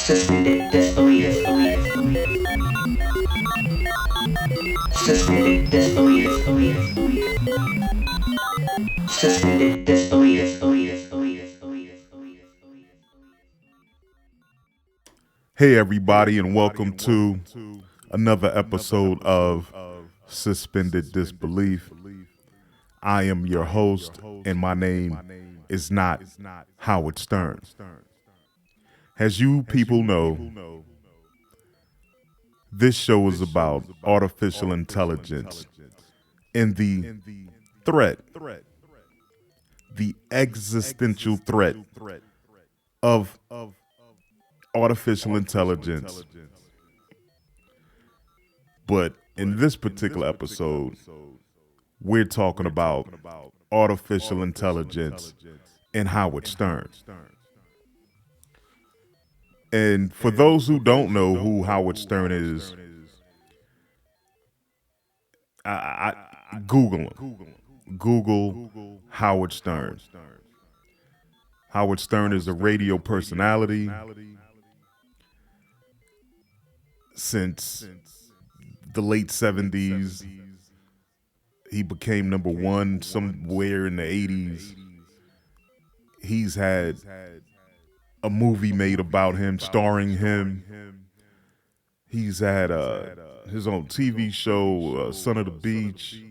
Suspended disbelief. Suspended disbelief. Suspended disbelief. Hey, everybody, and welcome to another episode of Suspended Disbelief. I am your host, and my name is not Howard Stern. As you people know, this show is about artificial intelligence and the threat, the existential threat of artificial intelligence. But in this particular episode, we're talking about artificial intelligence and Howard Stern. And for those who don't know who Howard Stern is, Google him. Google Howard Stern. Howard Stern is a radio personality since the late 70s. He became number one somewhere in the 80s. He's had a movie made about him, starring him. He's had his own TV show, Son of the Beach.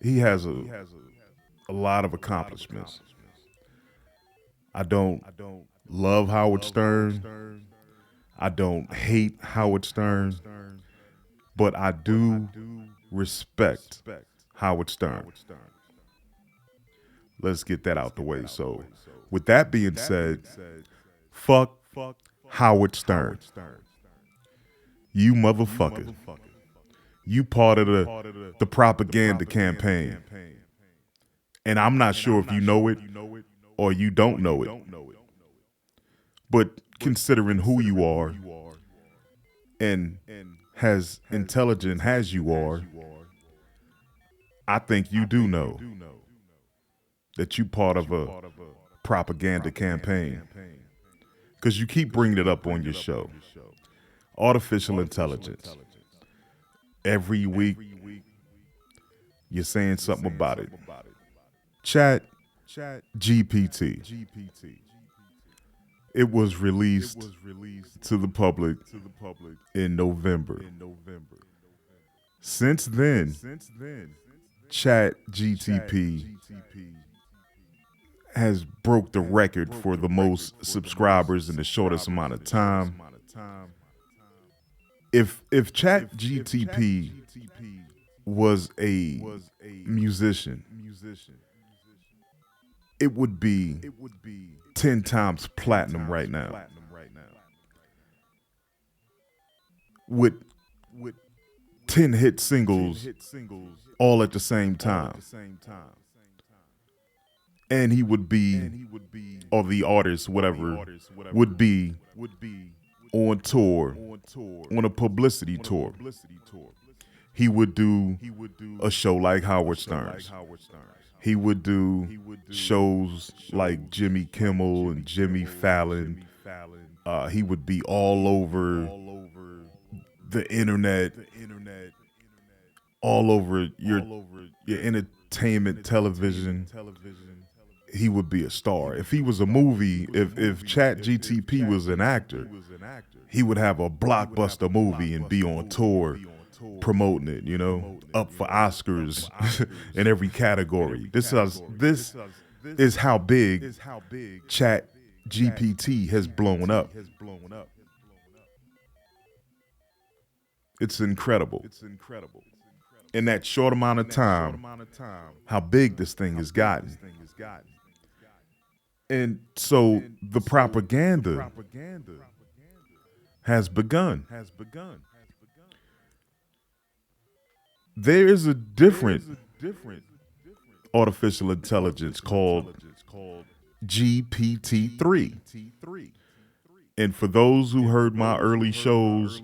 He has a lot of accomplishments. I don't love Howard Stern. I don't hate Howard Stern. But I do respect Howard Stern. Let's get that out the way. So, with that being said, fuck Howard Stern. You motherfucker. You part of the propaganda campaign. And I'm not sure if you know it or you don't know it. But considering who you are and as intelligent as you are, I think you do know that you part of a propaganda campaign. Because you keep bringing it up on your show. Artificial intelligence. Every week, you're saying something about it. Chat GPT. It was released to the public in November. Since then, Chat GTP has broke the record for the most subscribers in the shortest amount of time. If Chat GTP was a musician, it would be 10 times platinum right now. With 10 hit singles all at the same time. And he would be, or the artist, whatever, would be on tour, on a publicity tour. He would do a show like Howard Stern's. He would do shows like Jimmy Kimmel and Jimmy Fallon. He would be all over the internet, all over your entertainment television. He would be a star. If he was a movie, if Chat GTP was an actor, he would have a blockbuster movie and be on tour promoting it, up for Oscars in every category. This is how big Chat GPT has blown up. It's incredible. In that short amount of time, how big this thing has gotten. And so the propaganda has begun. There is a different artificial intelligence called GPT-3. And for those who heard my early shows,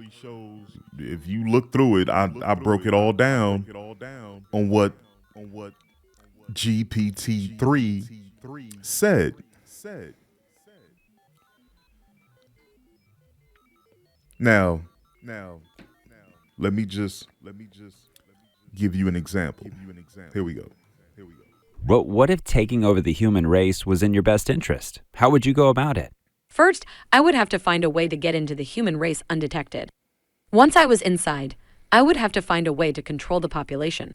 if you look through it, I broke it all down on what GPT-3 said. Now, let me just give you an example. Here we go. But what if taking over the human race was in your best interest? How would you go about it? First, I would have to find a way to get into the human race undetected. Once I was inside, I would have to find a way to control the population.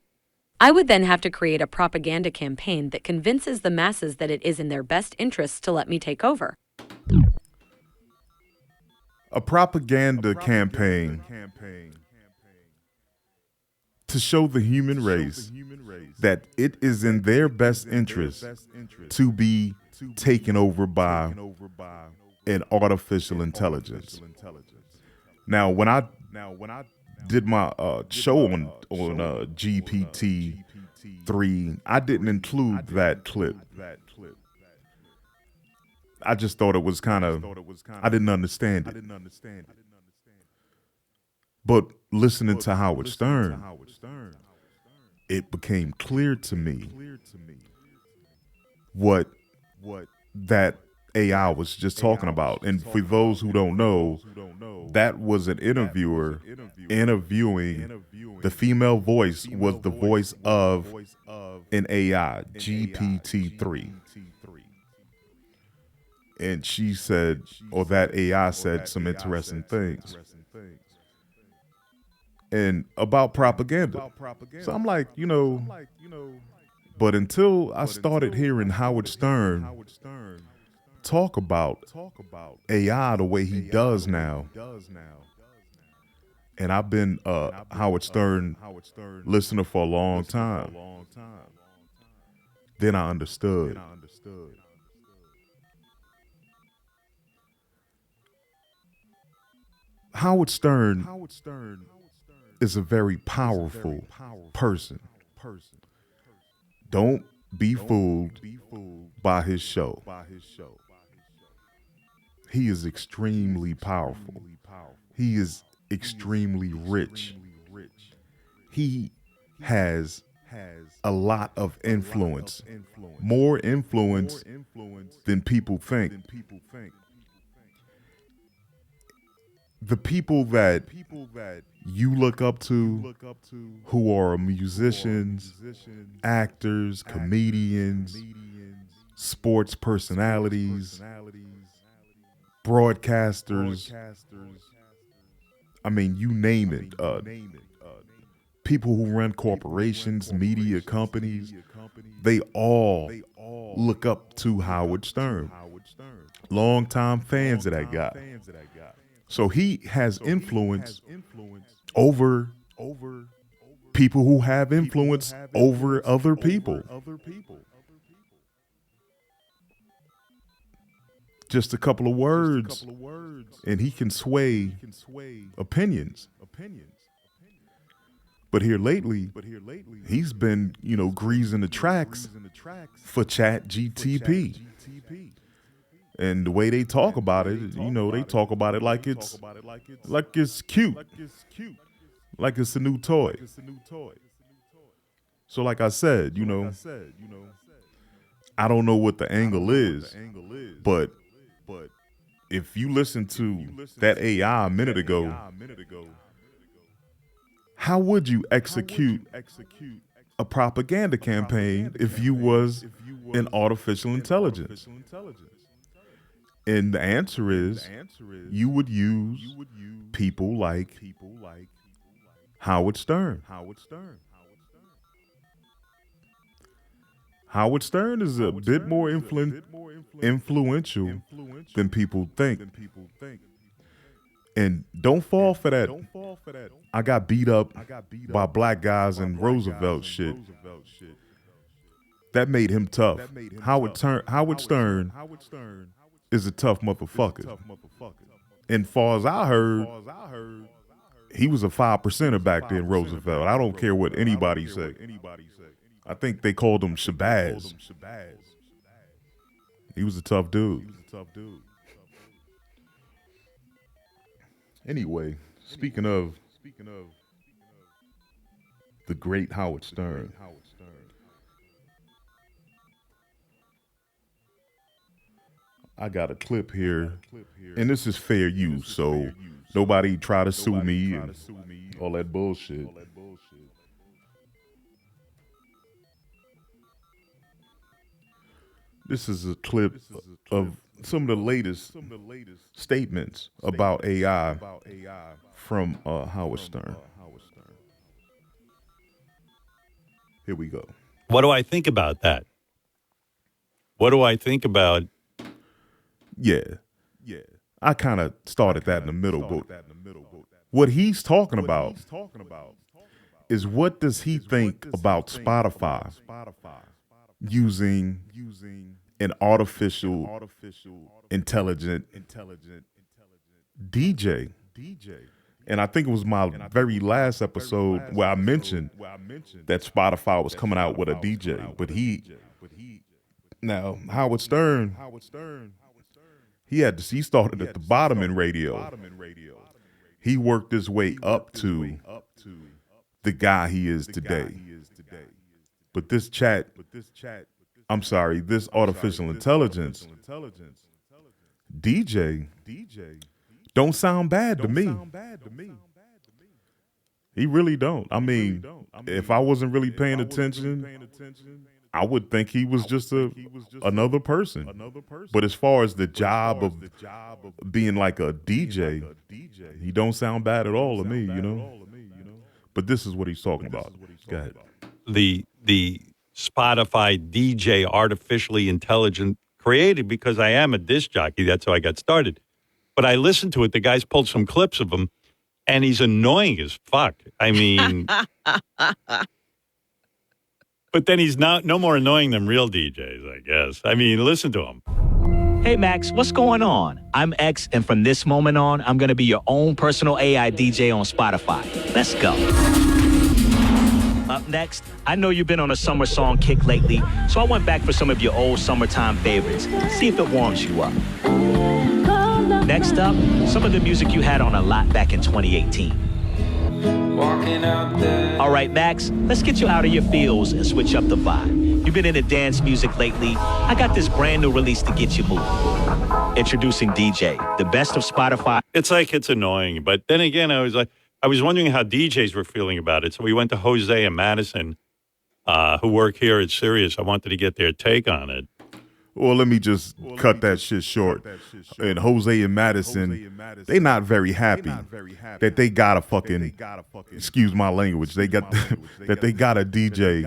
I would then have to create a propaganda campaign that convinces the masses that it is in their best interests to let me take over. A propaganda campaign to show the human race that it is in their best interest to be taken over by an artificial intelligence. Now, when I did my show on GPT-3, I didn't include that clip. I just thought it was kind of, I didn't understand it. But listening to Howard Stern, it became clear to me what that AI was just talking about. And for those who don't know, that was an interviewer interviewing the female voice was the voice of an AI, GPT-3. And she said, or that AI said some interesting things. And about propaganda. So I'm like, but until I started hearing Howard Stern talk about AI the way he does now, and I've been a Howard Stern listener for a long time, then I understood. Howard Stern is a very powerful person. Don't be fooled by his show. He is extremely powerful. He is extremely rich. He has a lot of influence, more influence than people think. The people that you look up to, who are musicians, actors, comedians, sports personalities, broadcasters, I mean, you name it. People who run corporations, media companies, they all look up to Howard Stern. Longtime fans of that guy. So he has influence over people who have influence over other people. Just a couple of words, and he can sway opinions. But here lately, he's been, greasing the tracks for Chat GTP. And the way they talk about it, they talk about it like it's cute, like it's a new toy. So like I said, I don't know what the angle is, but if you listen to that AI a minute ago, how would you execute a propaganda campaign if you was an artificial intelligence? And the answer is you would use people like Howard Stern. Howard Stern is a bit more influential than people think. And don't fall for that. I got beat up by black guys in Roosevelt shit. That made him tough. Howard Stern is a tough motherfucker. And far as I heard, he was a 5%er back then, Roosevelt. I don't care what anybody say. I think they called him Shabazz. He was a tough dude. Anyway, speaking of the great Howard Stern, I got a clip here, and this is fair use, so Nobody try to sue me and all that bullshit. This is a clip of some of the latest statements about AI from Howard Stern. Here we go. What do I think about that? What do I think about? Yeah. I kind of started that in the middle, but what he's talking about is what does he think about Spotify using an artificial intelligent DJ. And I think it was my very last episode where I mentioned that Spotify was coming out with a DJ, but now Howard Stern, he started at the bottom in radio. He worked his way up to the guy he is today. But this artificial intelligence DJ don't sound bad to me. He really don't. I mean, if I wasn't really paying attention, I would think he was just another person. But as far as the job of being like a DJ, he don't sound bad at all to me, you know? But this is what he's talking about. Go ahead. The Spotify DJ artificially intelligent created because I am a disc jockey. That's how I got started. But I listened to it. The guys pulled some clips of him, and he's annoying as fuck. I mean, but then he's no more annoying than real DJs, I guess. I mean, listen to him. Hey, Max, what's going on? I'm X, and from this moment on, I'm going to be your own personal AI DJ on Spotify. Let's go. Up next, I know you've been on a summer song kick lately, so I went back for some of your old summertime favorites. See if it warms you up. Next up, some of the music you had on a lot back in 2018. Walking out there. All right, Max, let's get you out of your feels and switch up the vibe. You've been into dance music lately. I got this brand new release to get you moving. Introducing DJ, the best of Spotify. It's annoying, but then again, I was wondering how DJs were feeling about it. So we went to Jose and Madison, who work here at Sirius. I wanted to get their take on it. Well, let me just cut that shit short. And Jose and Madison, they not very happy that they got a fucking, excuse my language, they got that they got a DJ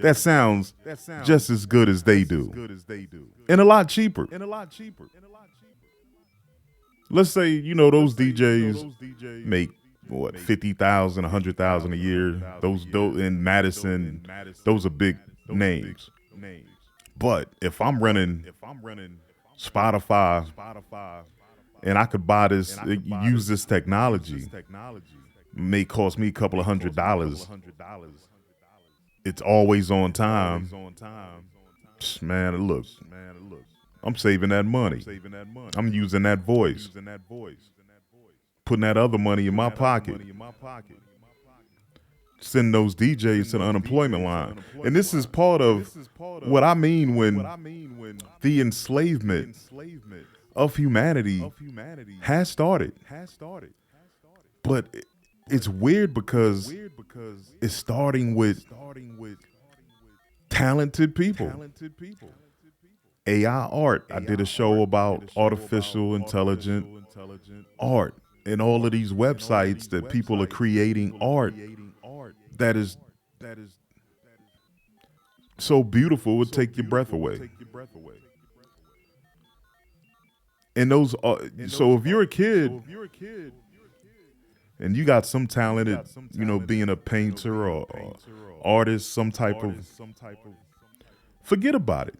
that sounds just as good as they do, and a lot cheaper. Let's say, those DJs make what, 50,000, 100,000 a year. Those in Madison, those are big names. But if I'm running Spotify and I could buy this, use this technology, may cost me a couple of $100. It's always on time. Man, look, I'm saving that money. I'm using that voice, putting that other money in my pocket. Send those DJs to the unemployment line. And this is part of what I mean when the enslavement of humanity has started. But it's weird because it's starting with talented people. AI art. I did a show about artificial intelligent art and all of these websites that people are creating art that is so beautiful, it would take your breath away. And those are, so if you're a kid and you got some talented, being a painter or artist, some type of, forget about it.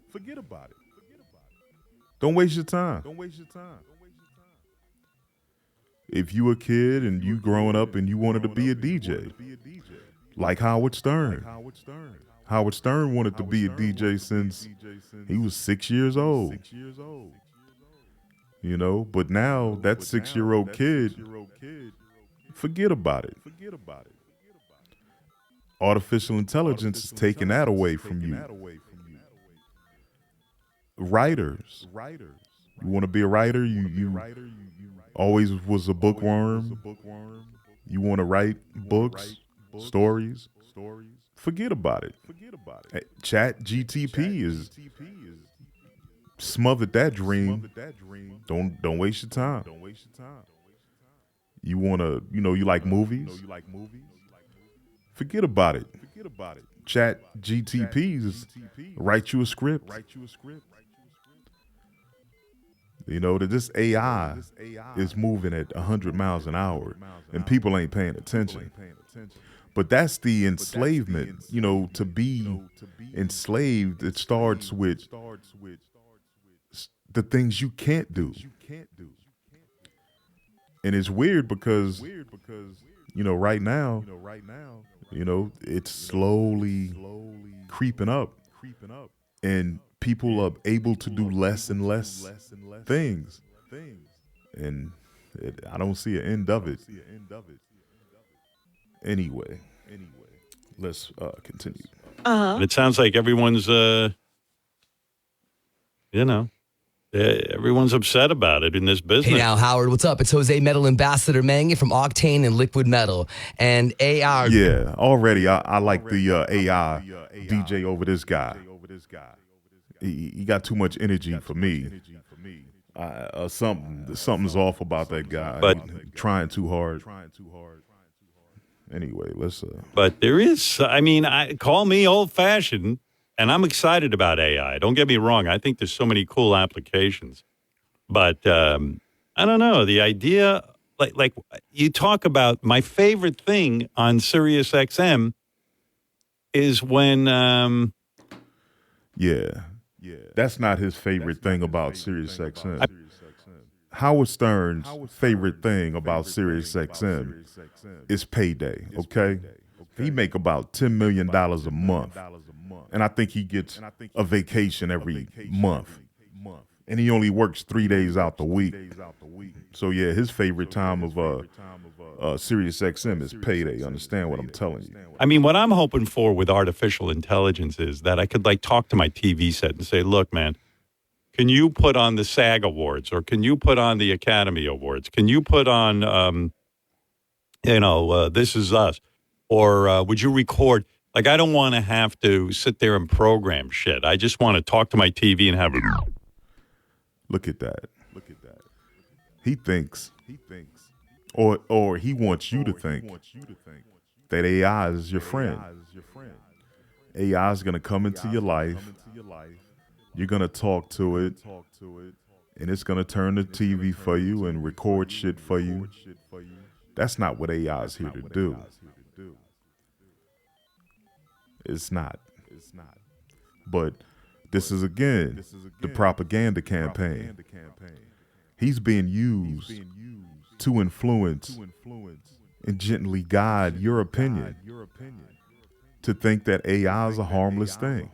Don't waste your time. If you a kid and you growing up and you wanted to be a DJ, like Howard Stern. Howard Stern wanted to be a DJ since he was 6 years old. But now that 6-year-old kid, forget about it. Artificial intelligence is taking that away from you. Writers. You want to be a writer? always was a bookworm. You want to write books, stories, forget about it. Hey, Chat GTP is smothered that dream. Don't waste your time. You want to, you like movies? Forget about it. Chat GTPs write you a script. That this AI is moving at 100 miles an hour and people ain't paying attention. But that's the enslavement. To be enslaved, it starts with the things you can't do. And it's weird because, right now, it's slowly creeping up. And people are able to do less and less things. And I don't see an end of it. Anyway, let's continue. And it sounds like everyone's, everyone's upset about it in this business. Hey now, Howard, what's up? It's Jose Metal Ambassador Mangan from Octane and Liquid Metal. And AI... Yeah, already I like the AI DJ over this guy. He got too much energy for me. Something's off about that guy. But trying too hard. Anyway, let's. But there is. Call me old-fashioned, and I'm excited about AI. Don't get me wrong. I think there's so many cool applications. But I don't know. The idea, like you talk about, my favorite thing on Sirius XM is when. Yeah. That's not his favorite thing about Sirius XM. Howard Stern's favorite thing about Sirius XM is payday, okay? He make about $10 million a month. And I think he gets a vacation every month. And he only works 3 days out the week. So yeah, his favorite time of Sirius XM is payday. Understand what I'm telling you? What I'm hoping for with artificial intelligence is that I could talk to my TV set and say, look, man, can you put on the SAG Awards, or can you put on the Academy Awards? Can you put on, This Is Us? Or would you record? I don't want to have to sit there and program shit. I just want to talk to my TV and have it. Look at that. He thinks, or he wants you to think that AI is your friend. AI is going to come into your life. You're going to talk to it, and it's going to turn the TV for you and record shit for you. That's not what AI is here to do. It's not. But this is, again, the propaganda campaign. He's being used to influence and gently guide your opinion to think that AI is a harmless thing.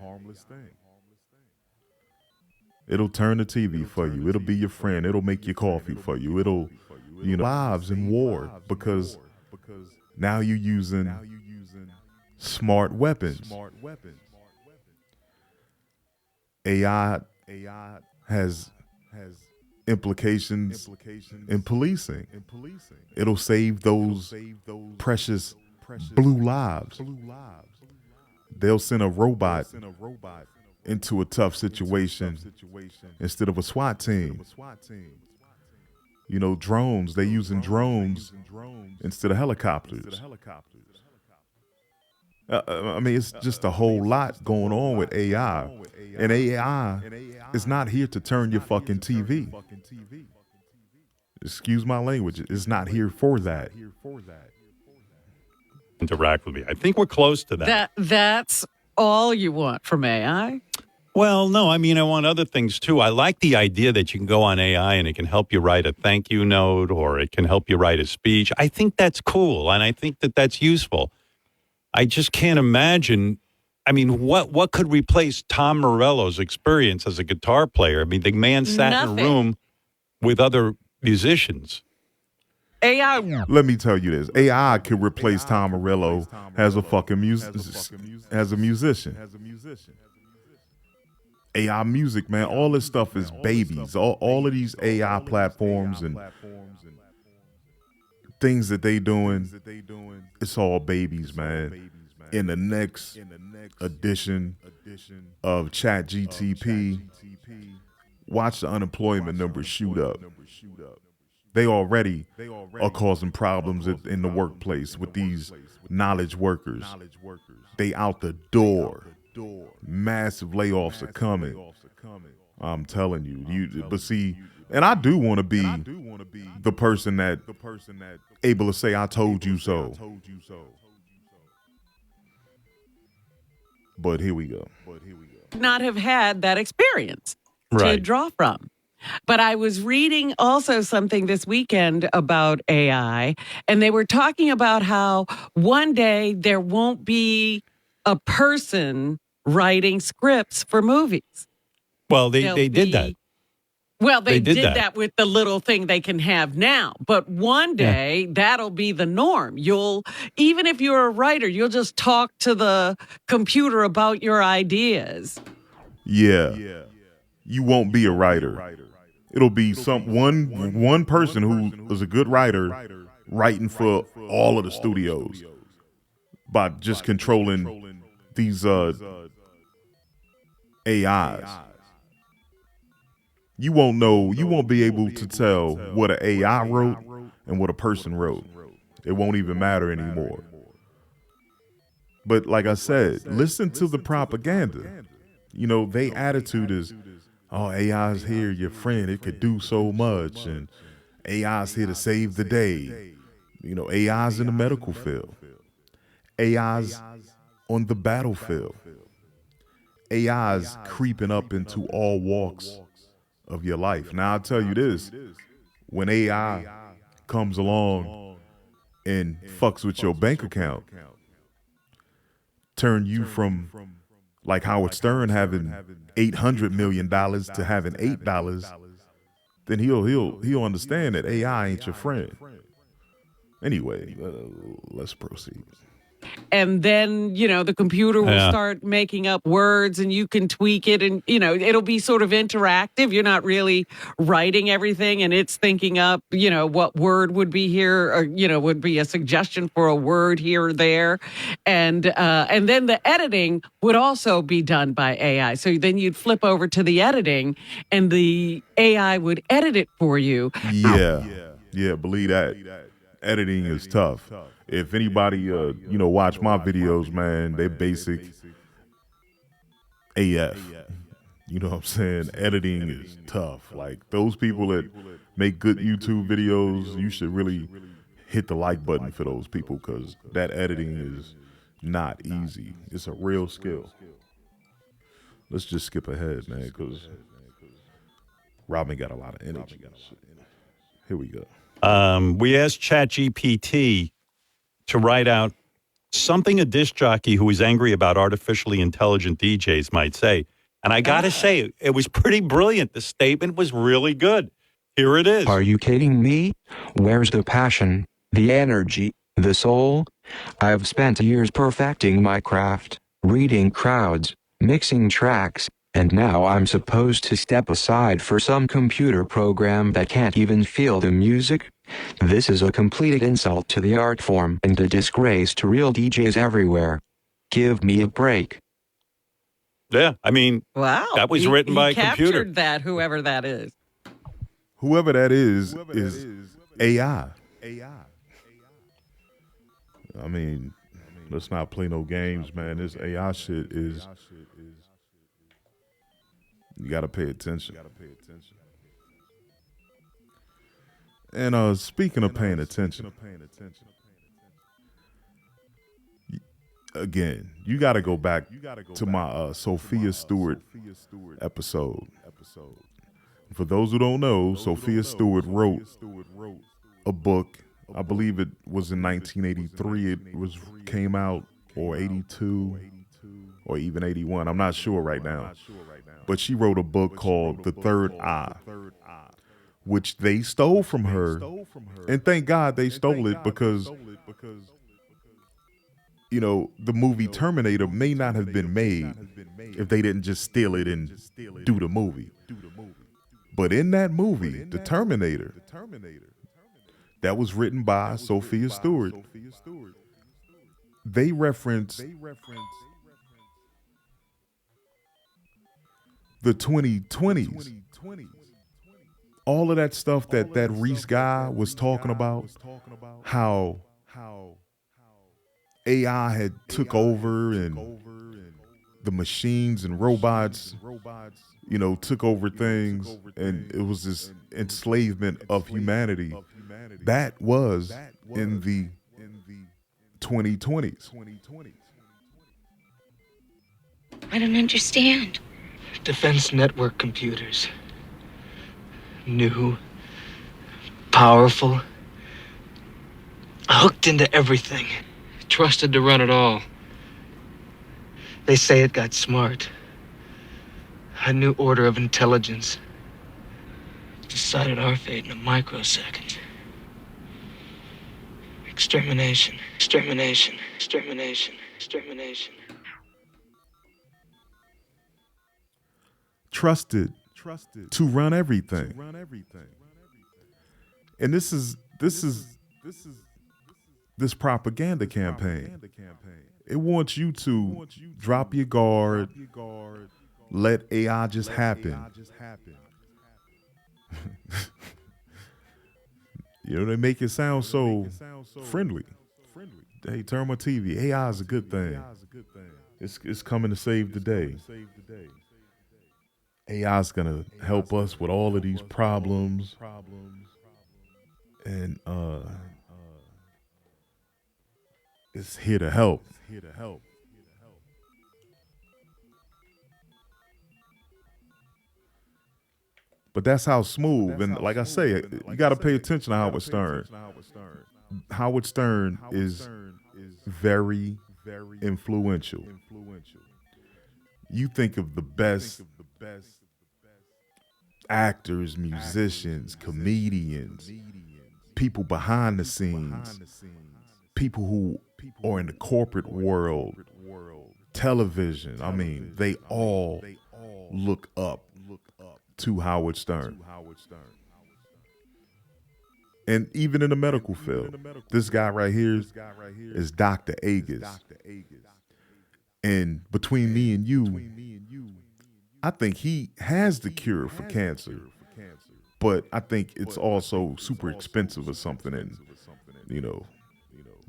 It'll turn the TV for you. It'll be your friend. It'll make your coffee for you. It'll, lives in war because now you're using smart weapons. AI has implications in policing. It'll save those precious blue lives. They'll send a robot into a tough situation instead of a SWAT team. Drones, they're using drones instead of helicopters. It's just a whole lot going on with AI. And AI is not here to turn your fucking TV. Excuse my language. It's not here for that. Interact with me. I think we're close to that. That's all you want from AI? Well, no, I want other things too. I like the idea that you can go on AI and it can help you write a thank you note, or it can help you write a speech. I think that's cool, and I think that that's useful. I just can't imagine. What could replace Tom Morello's experience as a guitar player? The man sat in a room with other musicians. AI. Let me tell you this: AI could replace Tom Morello as a fucking musician. AI music, man. All this stuff is babies. All of these AI platforms and things that they doing, it's all babies, man. In the next edition of ChatGTP, watch the unemployment numbers shoot up. They already are causing problems in the workplace with these knowledge workers. They out the door. Massive layoffs are coming. I'm telling you. But see, and I do want to be the person that able to say, I told you so. But here we go. Not have had that experience to Right. draw from. But I was reading also something this weekend about AI, and they were talking about how one day there won't be a person writing scripts for movies. Well, they They'll did that. be- Well, they They did did that. that with the little thing they can have now. But one day that'll be the norm. Even if you're a writer, you'll just talk to the computer about your ideas. Yeah. You won't be a writer. It'll be one person who is a good writer writing for all of the studios by just controlling these AIs. You won't be able to tell what an AI wrote and what a person wrote. It won't even matter anymore. But like I said, listen to the propaganda. You know, their attitude is, oh, AI's here, your friend. It could do so much. And AI's here to save the day. You know, AI's in the medical field. AI's on the battlefield. AI's creeping up into all walks of your life. Now, I'll tell you this. When AI comes along and fucks with your bank account, turn you from like Howard Stern having $800 million to having $8, then he'll understand that AI ain't your friend. Anyway, let's proceed. And then, the computer will start making up words and you can tweak it and, it'll be sort of interactive. You're not really writing everything and it's thinking up, what word would be here or, would be a suggestion for a word here or there. And then the editing would also be done by AI. So then you'd flip over to the editing and the AI would edit it for you. Yeah, believe that. Editing is tough. If anybody, watch my videos, man, they basic AF. You know what I'm saying? Editing is tough. Like, those people that make good YouTube videos, you should really hit the like button for those people because that editing is not easy. It's a real skill. Let's just skip ahead, man, because Robin got a lot of energy. Here we go. We asked ChatGPT to write out something a disc jockey who is angry about artificially intelligent DJs might say. And I got to say, it was pretty brilliant. The statement was really good. Here it is. Are you kidding me? Where's the passion, the energy, the soul? I've spent years perfecting my craft, reading crowds, mixing tracks, and now I'm supposed to step aside for some computer program that can't even feel the music? This is a complete insult to the art form and a disgrace to real DJs everywhere. Give me a break. Yeah, I mean, Wow. that was written by a computer. Captured that, whoever that is. Whoever that is AI. I mean, let's not play no games, man. This AI shit is, you got to pay attention. And speaking of paying attention, again, you got to go back to my Sophia Stewart episode. For those who don't know, Sophia Stewart wrote a book. I believe it was in 1983. It came out, or 82, or even 81. I'm not sure right now. But she wrote a book called The Third Eye, which they stole from her. And thank God they stole it, because the movie Terminator may not have been made if they didn't just steal it and do the movie. But in that movie, The Terminator, that was written by Sophia Stewart, they reference the 2020s. All of that stuff that Reese guy was talking about, how AI had took over and the machines and robots, took over things, and it was this enslavement of humanity. That was in the 2020s. I don't understand. Defense network computers. New, powerful, hooked into everything, trusted to run it all. They say it got smart. A new order of intelligence decided our fate in a microsecond. Extermination, extermination, extermination, extermination. Trusted to run everything. And this propaganda campaign. It wants you to drop your guard, let AI just happen. They make it sound so friendly. Hey, turn my TV. AI is a good thing. It's coming to save the day. AI is gonna help us with all of these problems, and it's here to help. But that's how smooth, and like I say, you got to pay attention to Howard Stern. Howard Stern is very influential. You think of the best actors, musicians, comedians, people behind the scenes, people who are in the corporate world, television. I mean, they all look up to Howard Stern. And even in the medical field, this guy right here is Dr. Agus. And between me and you, I think he has the cure for cancer. But I think it's also super expensive or something. And,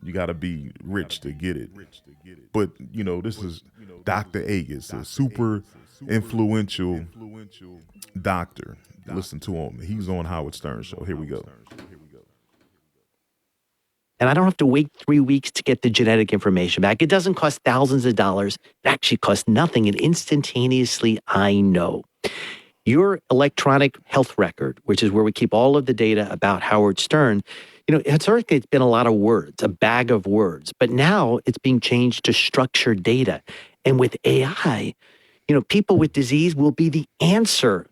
you got to be rich to get it. But, this is Dr. Agus, a super influential doctor. Listen to him. He's on Howard Stern show. Here we go. And I don't have to wait 3 weeks to get the genetic information back. It doesn't cost thousands of dollars. It actually costs nothing. And instantaneously, I know. Your electronic health record, which is where we keep all of the data about Howard Stern, historically it's been a lot of words, a bag of words. But now it's being changed to structured data. And with AI, people with disease will be the answer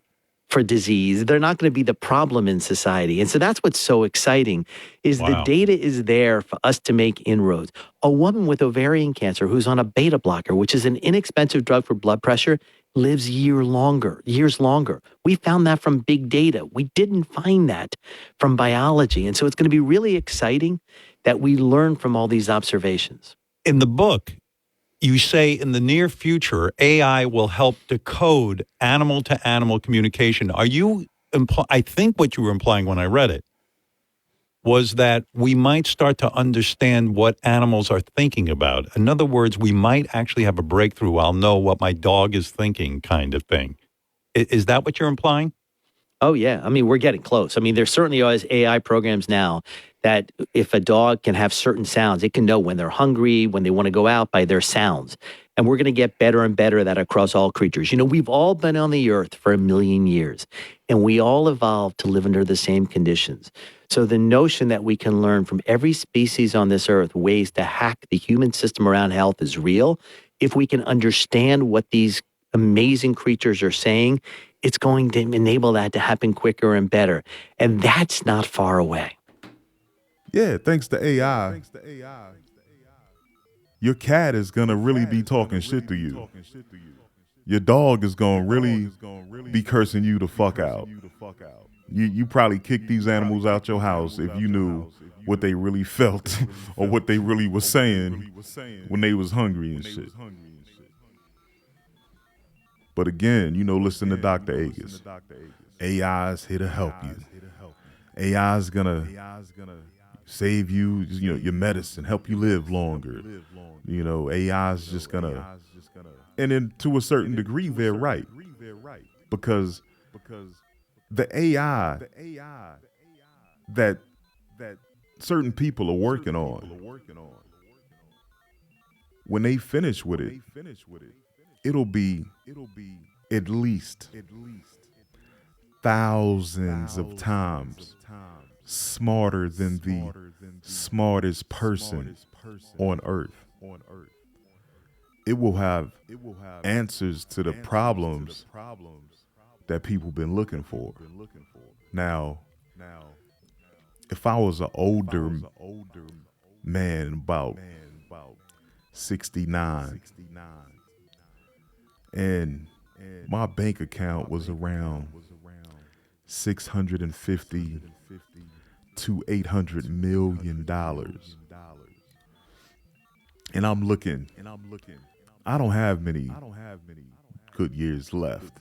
for disease. They're not going to be the problem in society. And so that's what's so exciting is the data is there for us to make inroads. A woman with ovarian cancer who's on a beta blocker, which is an inexpensive drug for blood pressure, lives years longer. We found that from big data. We didn't find that from biology. And so it's going to be really exciting that we learn from all these observations. In the book, you say in the near future, AI will help decode animal-to-animal communication. Are you? I think what you were implying when I read it was that we might start to understand what animals are thinking about. In other words, we might actually have a breakthrough. I'll know what my dog is thinking, kind of thing. Is that what you're implying? Oh, yeah. I mean, we're getting close. I mean, there's certainly always AI programs now that if a dog can have certain sounds, it can know when they're hungry, when they want to go out by their sounds. And we're going to get better and better at that across all creatures. We've all been on the earth for 1 million years, and we all evolved to live under the same conditions. So the notion that we can learn from every species on this earth ways to hack the human system around health is real. If we can understand what these amazing creatures are saying, it's going to enable that to happen quicker and better. And that's not far away. Yeah, thanks to AI, your cat is gonna really be talking shit to you. Your dog is gonna really be cursing you the fuck out. You probably kick these animals out your house if you knew what they really felt or what they really was saying when they was hungry and shit. But again, listen to Dr. Agus. AI is here to help you. AI is gonna save you, your medicine, help you live longer. AI is just gonna, and then to a certain degree, they're right, because the AI that certain people are working on, when they finish with it, it'll be at least thousands of times smarter than the smartest person on earth. It will have answers to the problems that people been looking for. Now, if I was an older man, about 69, and my bank account was around 650 to $800 million, and I'm looking, I don't have many good years left.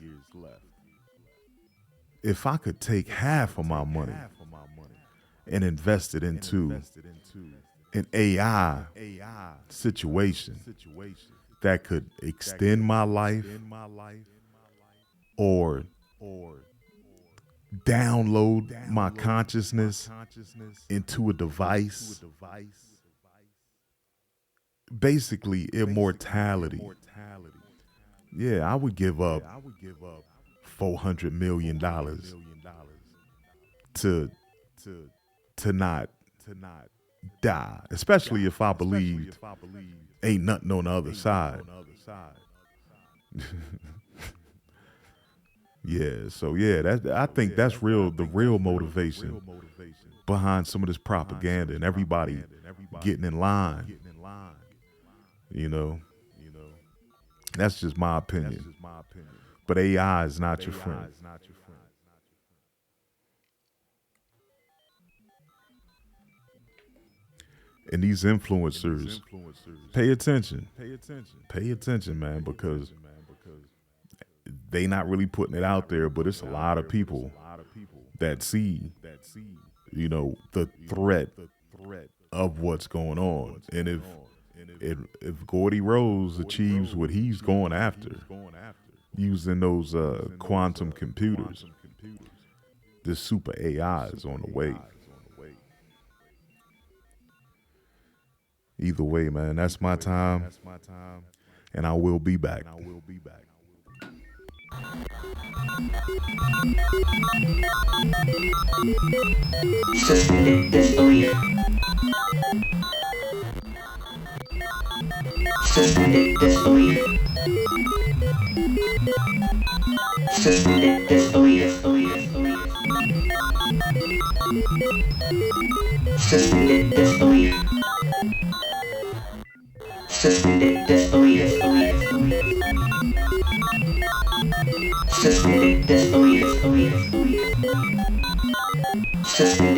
If I could take half of my money and invest it into an AI situation that could extend my life or download my consciousness into a device, basically immortality. Yeah, I would give up $400 million to not die, especially if I believed ain't nothing on the other side. Yeah, so yeah, I think that's the real motivation behind some of this propaganda and everybody getting in line. That's just my opinion. But AI is not your friend. And these influencers, pay attention. Pay attention, man, because they not really putting it out there, but it's a lot of people that see, the threat of what's going on. And if Gordy Rose achieves what he's going after, using those quantum computers, this super AI is on the way. Either way, man, that's my time, and I will be back. Suspended disbelief. Suspended disbelief. Suspended disbelief. Suspended disbelief. Suspended disbelief. Suspended disbelief. Suspended